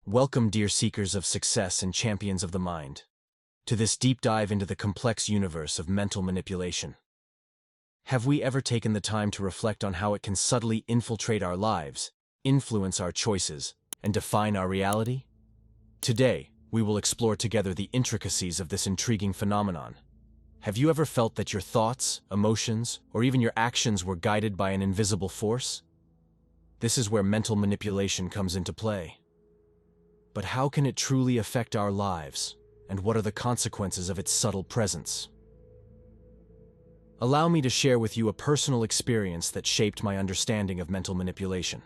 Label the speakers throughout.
Speaker 1: Welcome, dear seekers of success and champions of the mind, to this deep dive into the complex universe of mental manipulation. Have we ever taken the time to reflect on how it can subtly infiltrate our lives, influence our choices, and define our reality? Today, we will explore together the intricacies of this intriguing phenomenon. Have you ever felt that your thoughts, emotions, or even your actions were guided by an invisible force? This is where mental manipulation comes into play. But how can it truly affect our lives, and what are the consequences of its subtle presence? Allow me to share with you a personal experience that shaped my understanding of mental manipulation.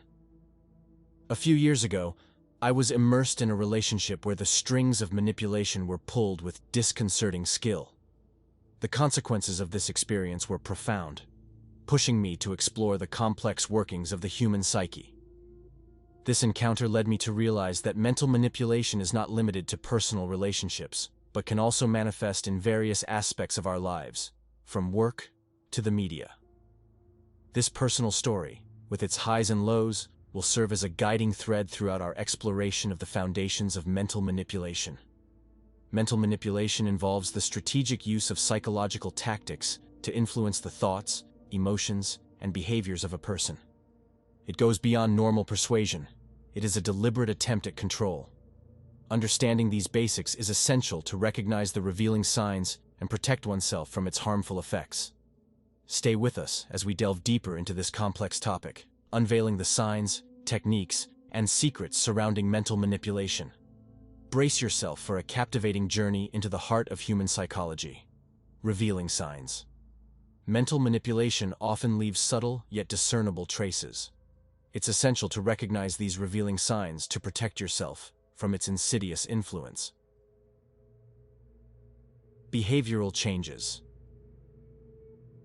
Speaker 1: A few years ago, I was immersed in a relationship where the strings of manipulation were pulled with disconcerting skill. The consequences of this experience were profound, pushing me to explore the complex workings of the human psyche. This encounter led me to realize that mental manipulation is not limited to personal relationships, but can also manifest in various aspects of our lives, from work to the media. This personal story, with its highs and lows, will serve as a guiding thread throughout our exploration of the foundations of mental manipulation. Mental manipulation involves the strategic use of psychological tactics to influence the thoughts, emotions, and behaviors of a person. It goes beyond normal persuasion. It is a deliberate attempt at control. Understanding these basics is essential to recognize the revealing signs and protect oneself from its harmful effects. Stay with us as we delve deeper into this complex topic, unveiling the signs, techniques, and secrets surrounding mental manipulation. Brace yourself for a captivating journey into the heart of human psychology. Revealing signs. Mental manipulation often leaves subtle yet discernible traces. It's essential to recognize these revealing signs to protect yourself from its insidious influence. Behavioral changes.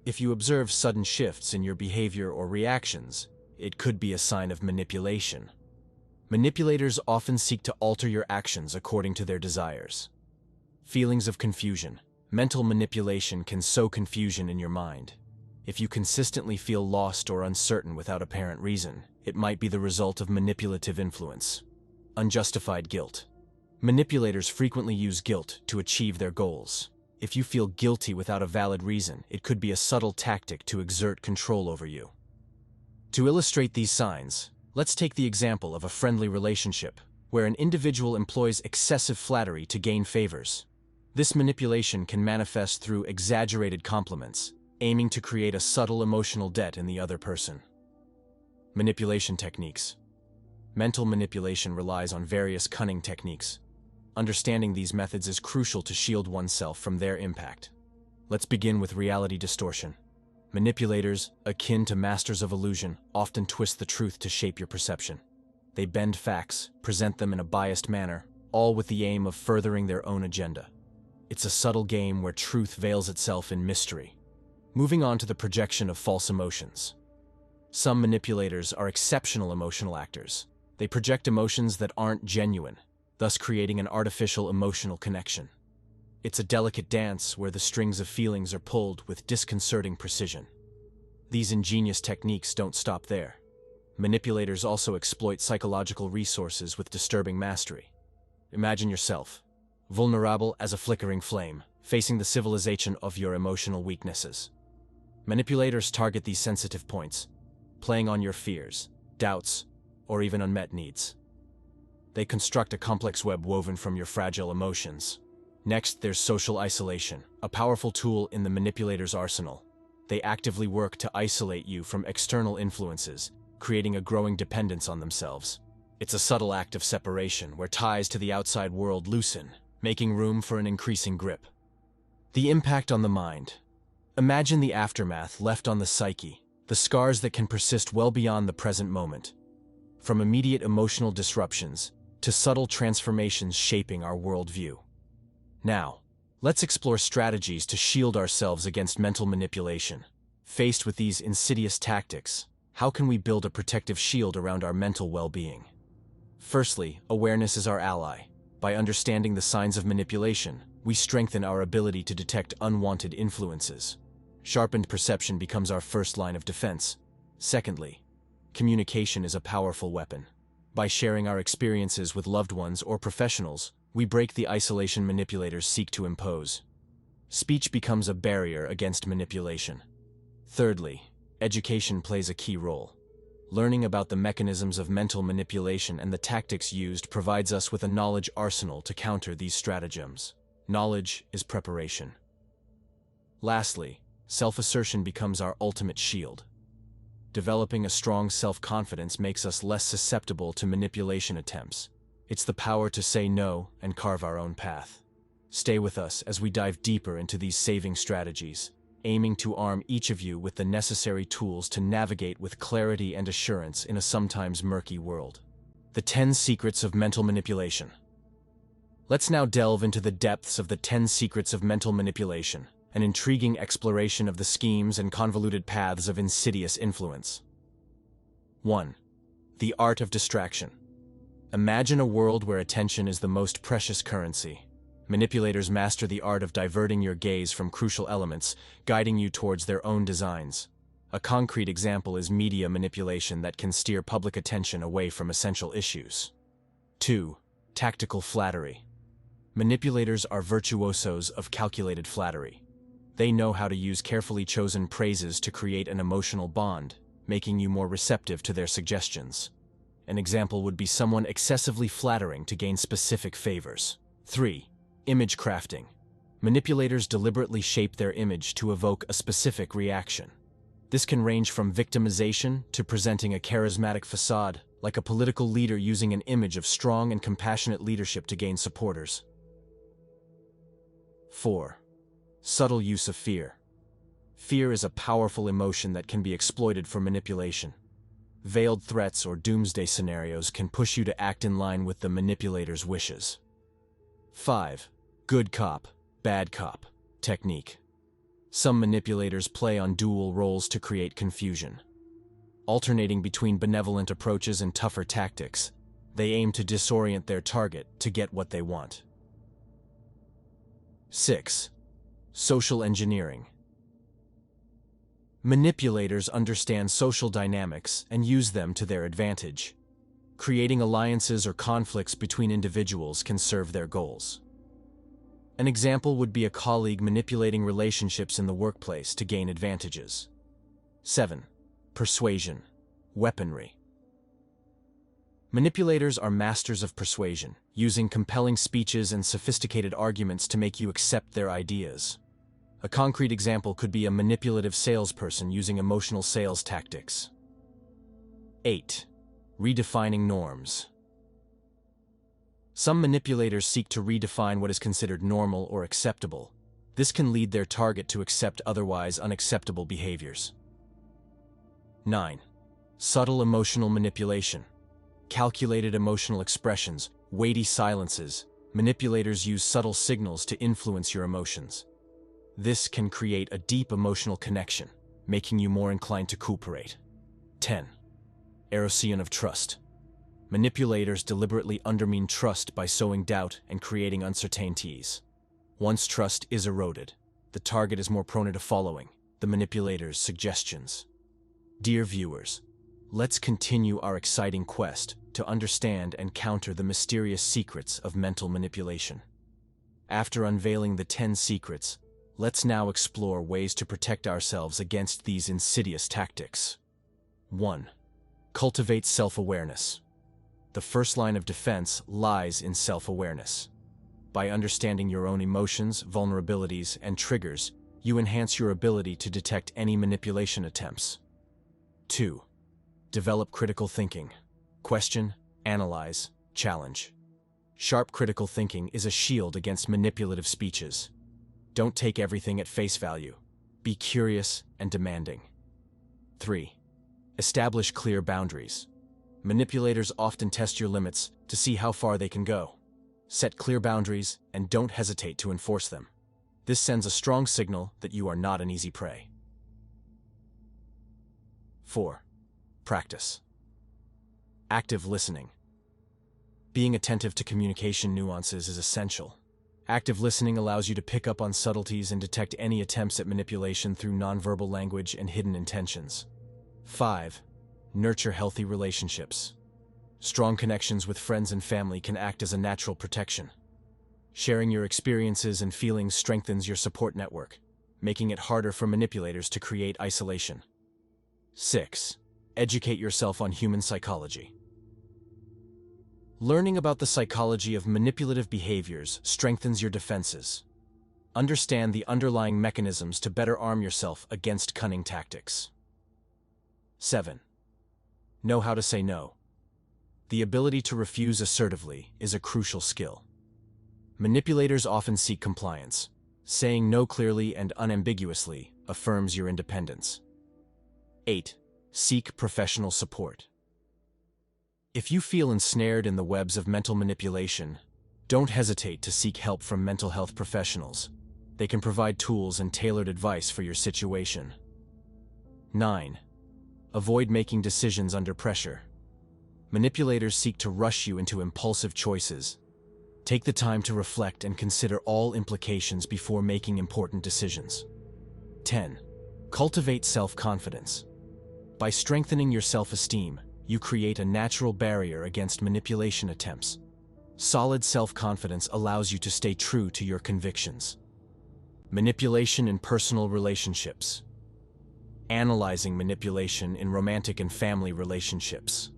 Speaker 1: If you observe sudden shifts in your behavior or reactions, it could be a sign of manipulation. Manipulators often seek to alter your actions according to their desires. Feelings of confusion. Mental manipulation can sow confusion in your mind. If you consistently feel lost or uncertain without apparent reason, it might be the result of manipulative influence. Unjustified guilt. Manipulators frequently use guilt to achieve their goals. If you feel guilty without a valid reason, it could be a subtle tactic to exert control over you. To illustrate these signs, let's take the example of a friendly relationship, where an individual employs excessive flattery to gain favors. This manipulation can manifest through exaggerated compliments, aiming to create a subtle emotional debt in the other person. Manipulation techniques. Mental manipulation relies on various cunning techniques. Understanding these methods is crucial to shield oneself from their impact. Let's begin with reality distortion. Manipulators, akin to masters of illusion, often twist the truth to shape your perception. They bend facts, present them in a biased manner, all with the aim of furthering their own agenda. It's a subtle game where truth veils itself in mystery. Moving on to the projection of false emotions. Some manipulators are exceptional emotional actors. They project emotions that aren't genuine, thus creating an artificial emotional connection. It's a delicate dance where the strings of feelings are pulled with disconcerting precision. These ingenious techniques don't stop there. Manipulators also exploit psychological resources with disturbing mastery. Imagine yourself, vulnerable as a flickering flame, facing the civilization of your emotional weaknesses. Manipulators target these sensitive points, playing on your fears, doubts, or even unmet needs. They construct a complex web woven from your fragile emotions. Next, there's social isolation, a powerful tool in the manipulator's arsenal. They actively work to isolate you from external influences, creating a growing dependence on themselves. It's a subtle act of separation where ties to the outside world loosen, making room for an increasing grip. The impact on the mind. Imagine the aftermath left on the psyche, the scars that can persist well beyond the present moment. From immediate emotional disruptions to subtle transformations shaping our worldview. Now, let's explore strategies to shield ourselves against mental manipulation. Faced with these insidious tactics, how can we build a protective shield around our mental well-being? Firstly, awareness is our ally. By understanding the signs of manipulation, we strengthen our ability to detect unwanted influences. Sharpened perception becomes our first line of defense. Secondly, communication is a powerful weapon. By sharing our experiences with loved ones or professionals, we break the isolation manipulators seek to impose. Speech becomes a barrier against manipulation. Thirdly, education plays a key role. Learning about the mechanisms of mental manipulation and the tactics used provides us with a knowledge arsenal to counter these stratagems. Knowledge is preparation. Lastly, self-assertion becomes our ultimate shield. Developing a strong self-confidence makes us less susceptible to manipulation attempts. It's the power to say no and carve our own path. Stay with us as we dive deeper into these saving strategies, aiming to arm each of you with the necessary tools to navigate with clarity and assurance in a sometimes murky world. The 10 Secrets of Mental Manipulation. Let's now delve into the depths of the 10 Secrets of Mental Manipulation, an intriguing exploration of the schemes and convoluted paths of insidious influence. 1. The art of distraction. Imagine a world where attention is the most precious currency. Manipulators master the art of diverting your gaze from crucial elements, guiding you towards their own designs. A concrete example is media manipulation that can steer public attention away from essential issues. 2. Tactical flattery. Manipulators are virtuosos of calculated flattery. They know how to use carefully chosen praises to create an emotional bond, making you more receptive to their suggestions. An example would be someone excessively flattering to gain specific favors. 3. Image crafting. Manipulators deliberately shape their image to evoke a specific reaction. This can range from victimization to presenting a charismatic facade, like a political leader using an image of strong and compassionate leadership to gain supporters. 4. Subtle use of fear. Fear is a powerful emotion that can be exploited for manipulation. Veiled threats or doomsday scenarios can push you to act in line with the manipulator's wishes. 5. Good cop, bad cop technique. Some manipulators play on dual roles to create confusion. Alternating between benevolent approaches and tougher tactics, they aim to disorient their target to get what they want. 6. Social engineering. Manipulators understand social dynamics and use them to their advantage. Creating alliances or conflicts between individuals can serve their goals. An example would be a colleague manipulating relationships in the workplace to gain advantages. 7. Persuasion, weaponry. Manipulators are masters of persuasion, using compelling speeches and sophisticated arguments to make you accept their ideas. A concrete example could be a manipulative salesperson using emotional sales tactics. 8. Redefining norms. Some manipulators seek to redefine what is considered normal or acceptable. This can lead their target to accept otherwise unacceptable behaviors. 9. Subtle emotional manipulation. Calculated emotional expressions, weighty silences. Manipulators use subtle signals to influence your emotions. This can create a deep emotional connection, making you more inclined to cooperate. 10. Erosion of trust. Manipulators deliberately undermine trust by sowing doubt and creating uncertainties. Once trust is eroded, the target is more prone to following the manipulator's suggestions. Dear viewers, let's continue our exciting quest to understand and counter the mysterious secrets of mental manipulation. After unveiling the 10 secrets, let's now explore ways to protect ourselves against these insidious tactics. 1. Cultivate self-awareness. The first line of defense lies in self-awareness. By understanding your own emotions, vulnerabilities, and triggers, you enhance your ability to detect any manipulation attempts. 2. Develop critical thinking. Question, analyze, challenge. Sharp critical thinking is a shield against manipulative speeches. Don't take everything at face value. Be curious and demanding. 3. Establish clear boundaries. Manipulators often test your limits to see how far they can go. Set clear boundaries and don't hesitate to enforce them. This sends a strong signal that you are not an easy prey. 4. Practice. Active listening. Being attentive to communication nuances is essential. Active listening allows you to pick up on subtleties and detect any attempts at manipulation through nonverbal language and hidden intentions. 5. Nurture healthy relationships. Strong connections with friends and family can act as a natural protection. Sharing your experiences and feelings strengthens your support network, making it harder for manipulators to create isolation. 6. Educate yourself on human psychology. Learning about the psychology of manipulative behaviors strengthens your defenses. Understand the underlying mechanisms to better arm yourself against cunning tactics. 7. Know how to say no. The ability to refuse assertively is a crucial skill. Manipulators often seek compliance. Saying no clearly and unambiguously affirms your independence. 8. Seek professional support. If you feel ensnared in the webs of mental manipulation, don't hesitate to seek help from mental health professionals. They can provide tools and tailored advice for your situation. 9. Avoid making decisions under pressure. Manipulators seek to rush you into impulsive choices. Take the time to reflect and consider all implications before making important decisions. 10. Cultivate self-confidence. By strengthening your self-esteem, you create a natural barrier against manipulation attempts. Solid self-confidence allows you to stay true to your convictions. Manipulation in personal relationships. Analyzing manipulation in romantic and family relationships.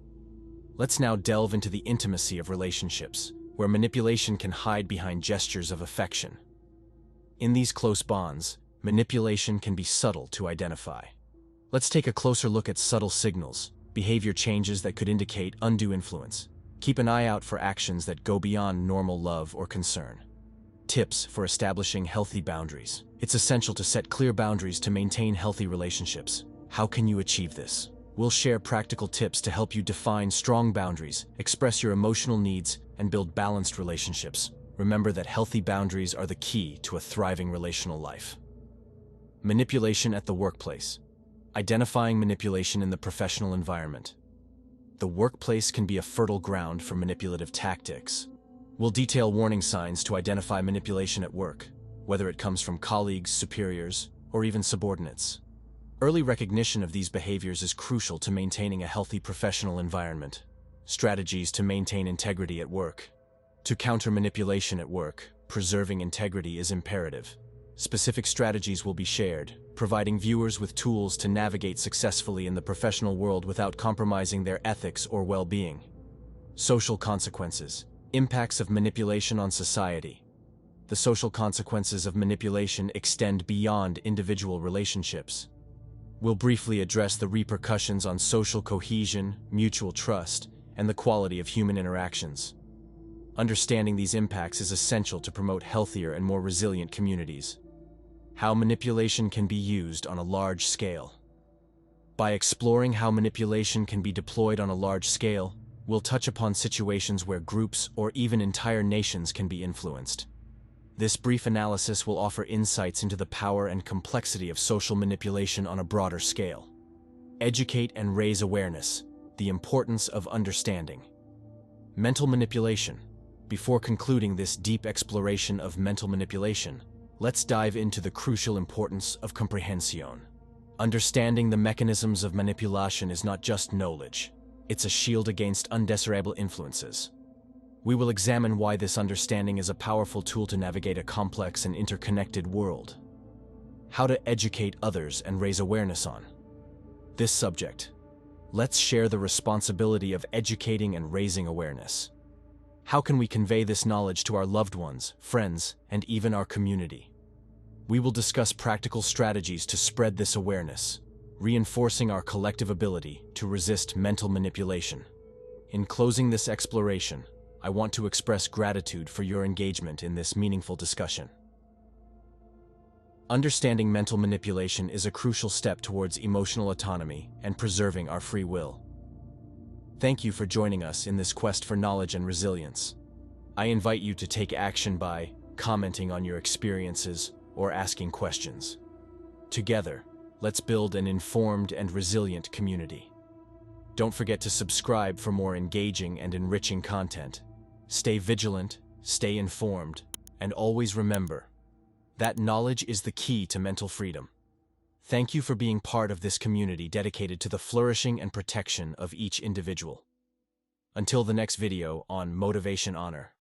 Speaker 1: Let's now delve into the intimacy of relationships, where manipulation can hide behind gestures of affection. In these close bonds, manipulation can be subtle to identify. Let's take a closer look at subtle signals, behavior changes that could indicate undue influence. Keep an eye out for actions that go beyond normal love or concern. Tips for establishing healthy boundaries. It's essential to set clear boundaries to maintain healthy relationships. How can you achieve this? We'll share practical tips to help you define strong boundaries, express your emotional needs, and build balanced relationships. Remember that healthy boundaries are the key to a thriving relational life. Manipulation at the workplace. Identifying manipulation in the professional environment. The workplace can be a fertile ground for manipulative tactics. We'll detail warning signs to identify manipulation at work, whether it comes from colleagues, superiors, or even subordinates. Early recognition of these behaviors is crucial to maintaining a healthy professional environment. Strategies to maintain integrity at work. To counter manipulation at work, preserving integrity is imperative. Specific strategies will be shared, providing viewers with tools to navigate successfully in the professional world without compromising their ethics or well-being. Social consequences. Impacts of manipulation on society. The social consequences of manipulation extend beyond individual relationships. We'll briefly address the repercussions on social cohesion, mutual trust, and the quality of human interactions. Understanding these impacts is essential to promote healthier and more resilient communities. How manipulation can be used on a large scale. By exploring how manipulation can be deployed on a large scale, we'll touch upon situations where groups or even entire nations can be influenced. This brief analysis will offer insights into the power and complexity of social manipulation on a broader scale. Educate and raise awareness. The importance of understanding. Mental manipulation. Before concluding this deep exploration of mental manipulation, let's dive into the crucial importance of comprehension. Understanding the mechanisms of manipulation is not just knowledge. It's a shield against undesirable influences. We will examine why this understanding is a powerful tool to navigate a complex and interconnected world. How to educate others and raise awareness on this subject. Let's share the responsibility of educating and raising awareness. How can we convey this knowledge to our loved ones, friends, and even our community? We will discuss practical strategies to spread this awareness, reinforcing our collective ability to resist mental manipulation. In closing this exploration, I want to express gratitude for your engagement in this meaningful discussion. Understanding mental manipulation is a crucial step towards emotional autonomy and preserving our free will. Thank you for joining us in this quest for knowledge and resilience. I invite you to take action by commenting on your experiences or asking questions. Together, let's build an informed and resilient community. Don't forget to subscribe for more engaging and enriching content. Stay vigilant, stay informed, and always remember that knowledge is the key to mental freedom. Thank you for being part of this community dedicated to the flourishing and protection of each individual. Until the next video on Motivation Honor.